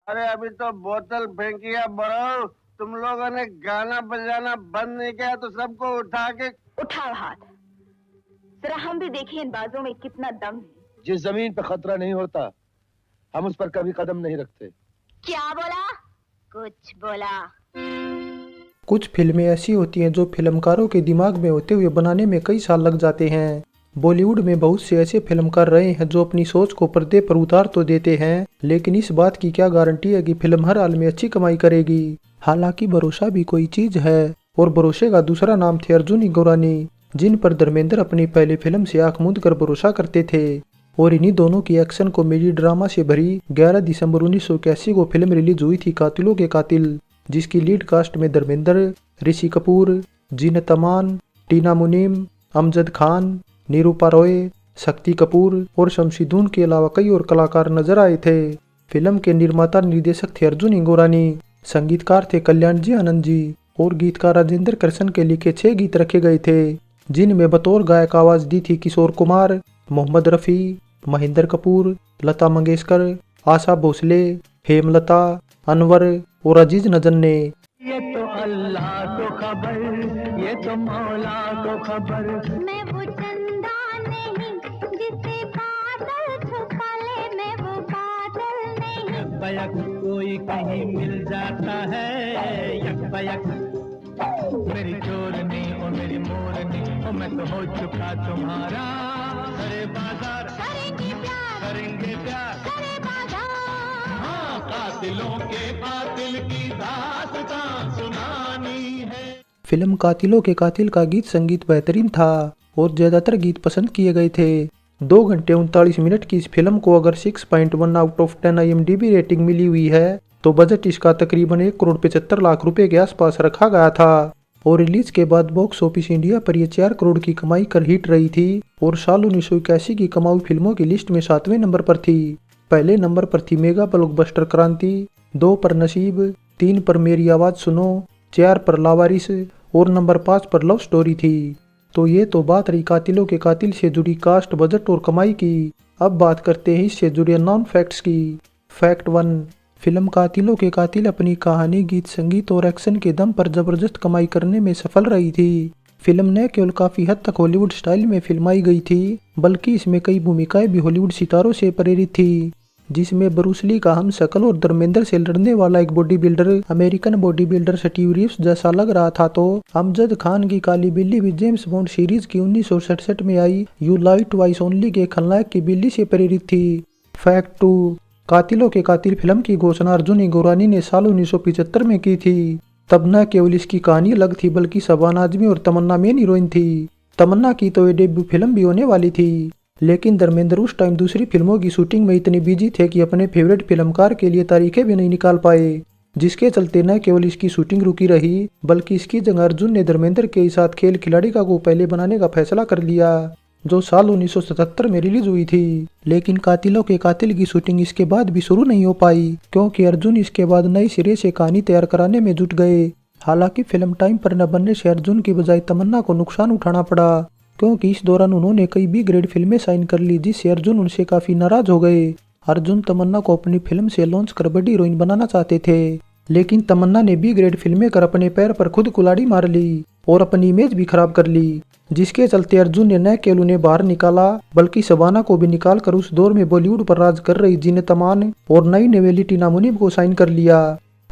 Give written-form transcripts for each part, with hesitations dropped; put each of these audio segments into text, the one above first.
अरे अभी तो बोतल फेंकी है बड़ो। तुम लोगों ने गाना बजाना बंद नहीं किया तो सबको उठा के उठाओ हाथ, जरा हम भी देखें इन बाजों में कितना दम है। जिस जमीन पे खतरा नहीं होता हम उस पर कभी कदम नहीं रखते। क्या बोला? कुछ बोला? कुछ फिल्में ऐसी होती हैं जो फिल्मकारों के दिमाग में होते हुए बनाने में कई साल लग जाते हैं। बॉलीवुड में बहुत से ऐसे फिल्मकार रहे हैं जो अपनी सोच को पर्दे पर उतार तो देते हैं, लेकिन इस बात की क्या गारंटी है कि फिल्म हर हाल में अच्छी कमाई करेगी। हालांकि भरोसा भी कोई चीज है, और भरोसे का दूसरा नाम थे अर्जुन इंगोरानी, जिन पर धर्मेंद्र अपनी पहली फिल्म से आंख मूंद कर भरोसा करते थे। और इन्हीं दोनों की एक्शन कॉमेडी ड्रामा से भरी 11 दिसंबर 1981 को फिल्म रिलीज हुई थी कातिलों के कातिल, जिसकी लीड कास्ट में धर्मेंद्र, ऋषि कपूर, जीनत अमान, टीना मुनीम, अमजद खान, निरूपा रॉय, शक्ति कपूर और शमशीदून के अलावा कई और कलाकार नजर आए थे। फिल्म के निर्माता निर्देशक थे अर्जुन इंगोरानी, संगीतकार थे कल्याण जी आनंद जी, और गीतकार राजेंद्र कृष्ण के लिखे 6 गीत रखे गए थे, जिनमें बतौर गायक आवाज दी थी किशोर कुमार, मोहम्मद रफ़ी, महेंद्र कपूर, लता मंगेशकर, आशा भोसले, हेमलता, अनवर और अजीज नजर ने। ये तो अल्लाह को खबर, ये तो मौला को खबर। मैं वो चंदा नहीं जिसे बादल छुपा ले, मैं वो बादल नहीं। यकबयक कोई कहीं मिल जाता है, यकबयक मेरी चोरनी और मेरी मोरनी, और मैं तो हो चुका तुम्हारा। अरे बाजार करेंगे प्यार, करेंगे प्यार, करे बाजार। हाँ कातिलों के कातिल की दास्तां सुनानी है। फिल्म कातिलों के कातिल का गीत संगीत बेहतरीन था और ज्यादातर गीत पसंद किए गए थे। 2 घंटे 39 मिनट की इस फिल्म को अगर 6.1 आउट ऑफ 10 IMDb रेटिंग मिली हुई है तो बजट इसका तकरीबन 1 करोड़ 75 लाख रुपए के आसपास रखा गया था। और रिलीज के बाद बॉक्स ऑफिस इंडिया पर यह 4 करोड़ की कमाई कर हिट रही थी और साल 1981 की कमाई फिल्मों की लिस्ट में 7वें नंबर पर थी। पहले नंबर पर थी मेगा ब्लॉकबस्टर क्रांति, 2 पर नसीब, 3 पर मेरी आवाज सुनो, 4 पर लावारिस और नंबर 5 पर लव स्टोरी थी। तो ये तो बात रही कातिलों के कातिल से जुड़ी कास्ट, बजट और कमाई की। अब बात करते हैं इससे जुड़े नॉन फैक्ट्स की। फैक्ट 1, फिल्म कातिलों के कातिल अपनी कहानी, गीत संगीत और एक्शन के दम पर जबरदस्त कमाई करने में सफल रही थी। फिल्म न केवल काफी हद तक हॉलीवुड स्टाइल में फिल्माई गई थी, बल्कि इसमें कई भूमिकाएं भी हॉलीवुड सितारों से प्रेरित थी, जिसमें ब्रूस ली का हम शकल और धर्मेंद्र से लड़ने वाला एक body builder American body builder Steve Reeves जैसा लग रहा था, तो अमजद खान की काली बिल्ली भी जेम्स बॉन्ड सीरीज की 1967 में आई यू लाइव ट्वाइस ओनली के खलनायक की बिल्ली से प्रेरित थी। फैक्ट 2, कातिलों के कातिल फिल्म की घोषणा अर्जुन इंगोरानी ने साल 1975 में की थी। तब न केवल इसकी कहानी अलग थी बल्कि शबाना आजमी और तमन्ना मेन हीरोइन थी। तमन्ना की तो ये डेब्यू फिल्म भी होने वाली थी, लेकिन धर्मेंद्र उस टाइम दूसरी फिल्मों की शूटिंग में इतने बिजी थे कि अपने फेवरेट फिल्मकार के लिए तारीखें भी नहीं निकाल पाए, जिसके चलते न केवल इसकी शूटिंग रुकी रही बल्कि इसकी जगह अर्जुन ने धर्मेंद्र के साथ खेल खिलाड़ी का को पहले बनाने का फैसला कर लिया, जो साल 1977 में रिलीज हुई थी। लेकिन कातिलों के कातिल की शूटिंग इसके बाद भी शुरू नहीं हो पाई, क्योंकि अर्जुन इसके बाद नए सिरे से कहानी तैयार कराने में जुट गए। हालांकि फिल्म टाइम पर न बनने से अर्जुन की बजाय तमन्ना को नुकसान उठाना पड़ा, क्योंकि इस दौरान उन्होंने कई बी ग्रेड फिल्में साइन कर ली, जिससे अर्जुन उनसे काफी नाराज हो गए। अर्जुन तमन्ना को अपनी फिल्म से लॉन्च कर बड़ी हीरोइन बनाना चाहते थे, लेकिन तमन्ना ने बी ग्रेड फिल्में कर अपने पैर पर खुद कुल्हाड़ी मार ली और अपनी इमेज भी खराब कर ली, जिसके चलते अर्जुन ने न केवल उन्हें बाहर निकाला बल्कि शबाना को भी निकाल कर उस दौर में बॉलीवुड पर राज कर रही जीनत अमान और नई नवेली टीना मुनीम को साइन कर लिया।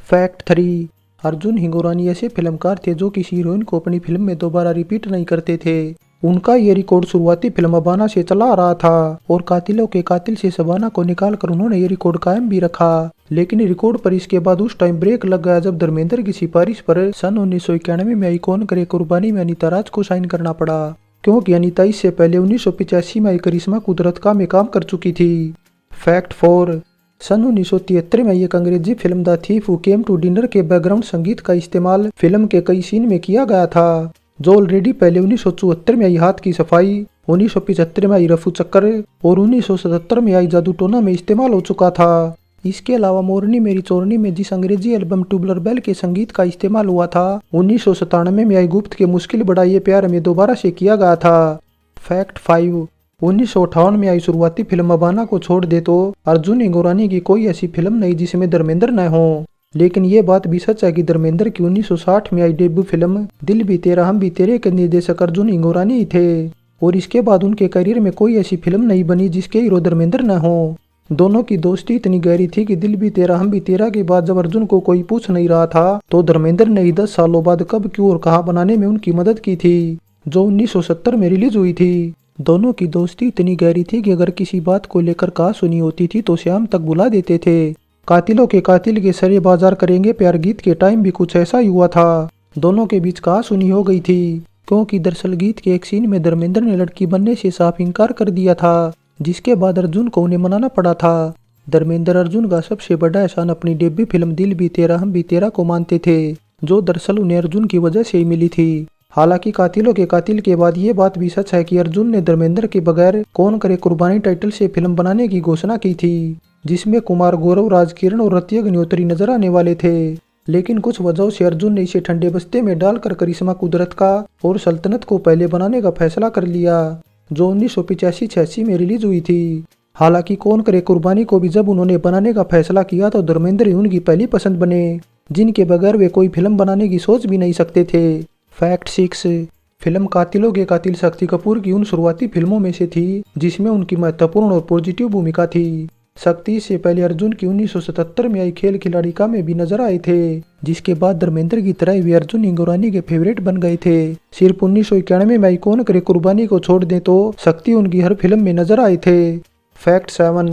फैक्ट 3, अर्जुन हिंगोरानी ऐसे फिल्मकार थे जो किसी हीरोइन को अपनी फिल्म में दोबारा रिपीट नहीं करते थे। उनका ये रिकॉर्ड शुरुआती फिल्म अबाना से चला आ रहा था और कातिलों के कातिल से शबाना को निकाल कर उन्होंने ये रिकॉर्ड कायम भी रखा। लेकिन रिकॉर्ड पर इसके बाद उस टाइम ब्रेक लग गया जब धर्मेंद्र की सिफारिश पर सन 1991 में आई कौन करे कुर्बानी में अनीता राज को साइन करना पड़ा, क्योंकि अनीता इससे पहले 1985 में आई करिश्मा कुदरत का में काम कर चुकी थी। फैक्ट 4, सन 1973 में एक अंग्रेजी फिल्म the thief who came to dinner के बैकग्राउंड संगीत का इस्तेमाल फिल्म के कई सीन में किया गया था, जो ऑलरेडी पहले 1974 में आई हाथ की सफाई, 1975 में आई रफू चक्कर और 1977 में आई जादू टोना में इस्तेमाल हो चुका था। इसके अलावा मोरनी मेरी चोरनी में जिस अंग्रेजी एल्बम ट्यूबलर बेल के संगीत का इस्तेमाल हुआ था, 1997 में आई गुप्त के मुश्किल बड़ा ये प्यार में दोबारा से किया गया था। फैक्ट 5, 1958 में आई शुरुआती फिल्म अबाना को छोड़ दे तो अर्जुन इंगोरानी की कोई ऐसी फिल्म नहीं जिसमें धर्मेंद्र न हो। लेकिन ये बात भी सच है कि धर्मेंद्र की 1960 में आई डेब्यू फिल्म दिल भी तेरा हम भी तेरे के निर्देशक अर्जुन इंगोरानी ही थे और इसके बाद उनके करियर में कोई ऐसी फिल्म नहीं बनी जिसके हीरो धर्मेंद्र न हो। दोनों की दोस्ती इतनी गहरी थी कि दिल भी तेरा हम भी तेरा के बाद जब अर्जुन को कोई पूछ नहीं रहा था तो धर्मेंद्र ने 10 सालों बाद कब क्यों और कहां बनाने में उनकी मदद की थी, जो 1970 में रिलीज हुई थी। दोनों की दोस्ती इतनी गहरी थी कि अगर किसी बात को लेकर कहा सुनी होती थी तो शाम तक बुला देते थे। कातिलों के कातिल के सरे बाजार करेंगे प्यार गीत के टाइम भी कुछ ऐसा ही हुआ था। दोनों के बीच कहा सुनी हो गई थी क्योंकि दरअसल गीत के एक सीन में धर्मेंद्र ने लड़की बनने से साफ इनकार कर दिया था, जिसके बाद अर्जुन को उन्हें मनाना पड़ा था। धर्मेंद्र अर्जुन का सबसे बड़ा एहसान अपनी डेब्यू फिल्म दिल भी तेरा हम भी तेरा को मानते थे, जो दरअसल उन्हें अर्जुन की वजह से ही मिली थी। हालांकि कातिलों के कातिल के बाद ये बात भी सच है कि अर्जुन ने धर्मेंद्र के बगैर कौन करे कुर्बानी टाइटल से फिल्म बनाने की घोषणा की थी, जिसमें कुमार गौरव, राजकिरण और ऋतिक अग्निहोत्री नजर आने वाले थे। लेकिन कुछ वजहों से अर्जुन ने इसे ठंडे बस्ते में डालकर करिश्मा कुदरत का और सल्तनत को पहले बनाने का फैसला कर लिया, जो 1985-86 में रिलीज हुई थी। हालांकि कौन करे कुर्बानी को भी जब उन्होंने बनाने का फैसला किया तो धर्मेंद्र ही उनकी पहली पसंद बने, जिनके बगैर वे कोई फिल्म बनाने की सोच भी नहीं सकते थे। फैक्ट 6। फिल्म कातिलों के कातिल शक्ति कपूर की उन शुरुआती फिल्मों में से थी जिसमें उनकी महत्वपूर्ण और पॉजिटिव भूमिका थी। शक्ति से पहले अर्जुन की 1977 में आई खेल खिलाड़ी का में भी नजर आए थे, जिसके बाद धर्मेंद्र की तरह वे अर्जुन इंगोरानी के फेवरेट बन गए थे। सिर्फ 1991 में आई कौन करे कुर्बानी को छोड़ दें तो शक्ति उनकी हर फिल्म में नजर आए थे। फैक्ट 7।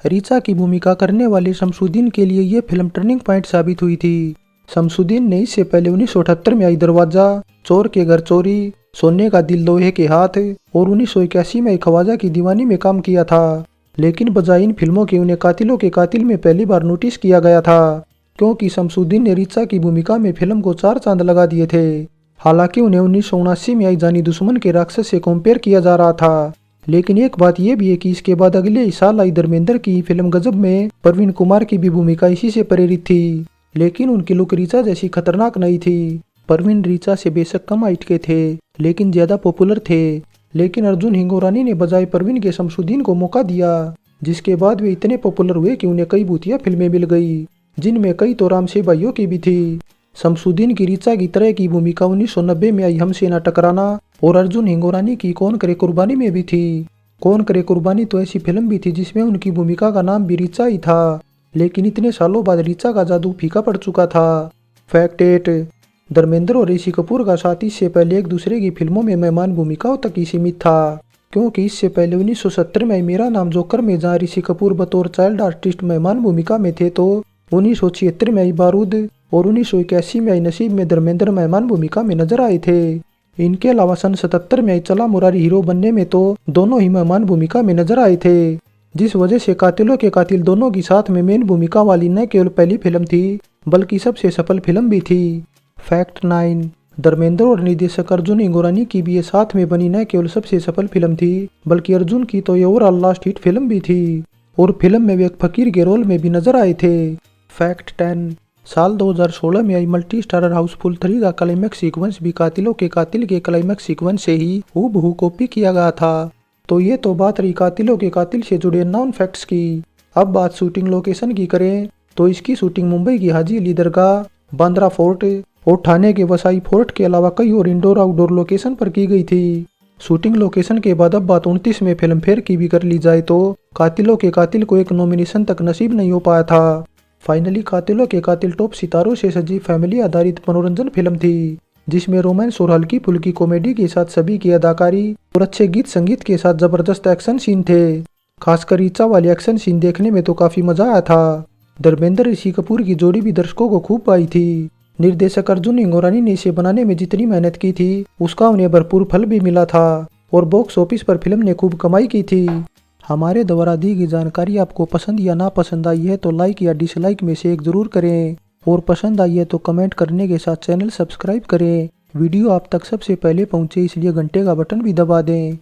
रीचा की भूमिका करने वाले शमसुद्दीन के लिए ये फिल्म टर्निंग पॉइंट साबित हुई थी। शमसुद्दीन ने इससे पहले 1978 में आई दरवाजा, चोर के घर चोरी, सोने का दिल लोहे के हाथ और 1981 में आई ख्वाजा की दीवानी में काम किया था। लेकिन बजाय इन फिल्मों के उन्हें कातिलों के कातिल में पहली बार नोटिस किया गया था, क्योंकि शमसुद्दीन ने रीचा की भूमिका में फिल्म को 4 चांद लगा दिए थे। हालांकि उन्हें 1979 में आई जानी दुश्मन के राक्षस से कंपेयर किया जा रहा था। लेकिन एक बात यह भी है कि इसके बाद अगले ही साल आई धर्मेंद्र की फिल्म गजब में प्रवीण कुमार की भी भूमिका इसी से प्रेरित थी, लेकिन उनकी लुक रीचा जैसी खतरनाक नहीं थी। प्रवीण रीचा से बेशक कम हाइट के थे लेकिन ज्यादा पॉपुलर थे, लेकिन अर्जुन हिंगोरानी ने बजाय प्रवीण के शमसुद्दीन को मौका दिया, जिसके बाद वे इतने पॉपुलर हुए कि उन्हें कई भूतिया फिल्में मिल गई, जिनमें कई तो रामसे भाइयों की भी थी। शमसुद्दीन की रीचा की तरह की भूमिका 1990 में आई हमसे ना टकराना और अर्जुन हिंगोरानी की कौन करे कुर्बानी में भी थी। कौन करे कुर्बानी तो ऐसी फिल्म भी थी जिसमें उनकी भूमिका का नाम भी रीचा ही था, लेकिन इतने सालों बाद रीचा का जादू फीका पड़ चुका था। फैक्ट 8। धर्मेंद्र और ऋषि कपूर का साथ इससे पहले एक दूसरे की फिल्मों में मेहमान भूमिकाओं तक ही सीमित था, क्योंकि इससे पहले 1970 में मेरा नाम जोकर में जहाँ ऋषि कपूर बतौर चाइल्ड आर्टिस्ट मेहमान भूमिका में थे, तो 1976 में आई बारूद और 1981 में आई नसीब में धर्मेंद्र मेहमान भूमिका में नजर आए थे। इनके अलावा सन 77 में आई चला मुरारी हीरो बनने में तो दोनों ही मेहमान भूमिका में नजर आए थे, जिस वजह से कातिलों के कातिल दोनों की साथ में मेन भूमिका वाली न केवल पहली फिल्म थी बल्कि सबसे सफल फिल्म भी थी। फैक्ट 9। धर्मेंद्र और निर्देशक अर्जुन इंगोरानी की भी ये साथ में बनी न केवल सबसे सफल फिल्म थी बल्कि अर्जुन की तो ये ओवरऑल लास्ट हिट फिल्म भी थी और फिल्म में वे एक फकीर के रोल में भी नजर आए थे। फैक्ट 10। साल 2016 में आई मल्टी स्टारर हाउसफुल 3 का क्लाइमैक्स सीक्वेंस भी कातिलों के कातिल के क्लाइमैक्स सीक्वेंस से ही हूबहू कॉपी किया गया था। तो ये तो बात रही कातिलों के कातिल से जुड़े नॉन फैक्ट्स की। अब बात शूटिंग लोकेशन की करें तो इसकी शूटिंग मुंबई की हाजी अली दरगाह, बांद्रा फोर्ट और ठाणे के वसाई फोर्ट के अलावा कई और इंडोर आउटडोर लोकेशन पर की गई थी। शूटिंग लोकेशन के बाद अब बात 29 में फिल्म फेयर की भी कर ली जाए तो कातिलों के कातिल को एक नॉमिनेशन तक नसीब नहीं हो पाया था। फाइनली कातिलों के कातिल टॉप सितारों से सजी फैमिली आधारित मनोरंजन फिल्म थी, जिसमें रोमांस और हल्की फुल्की कॉमेडी के साथ सभी की अदाकारी और अच्छे गीत संगीत के साथ जबरदस्त एक्शन सीन थे। खासकर रीचा वाले एक्शन सीन देखने में तो काफी मजा आया था। धर्मेंद्र ऋषि कपूर की जोड़ी भी दर्शकों को खूब पाई थी। निर्देशक अर्जुन इंगोरानी ने इसे बनाने में जितनी मेहनत की थी उसका उन्हें भरपूर फल भी मिला था और बॉक्स ऑफिस पर फिल्म ने खूब कमाई की थी। हमारे द्वारा दी गई जानकारी आपको पसंद या ना पसंद आई है तो लाइक या डिसलाइक में से एक जरूर करें और पसंद आई है तो कमेंट करने के साथ चैनल सब्सक्राइब करें। वीडियो आप तक सबसे पहले पहुंचे इसलिए घंटे का बटन भी दबा दें।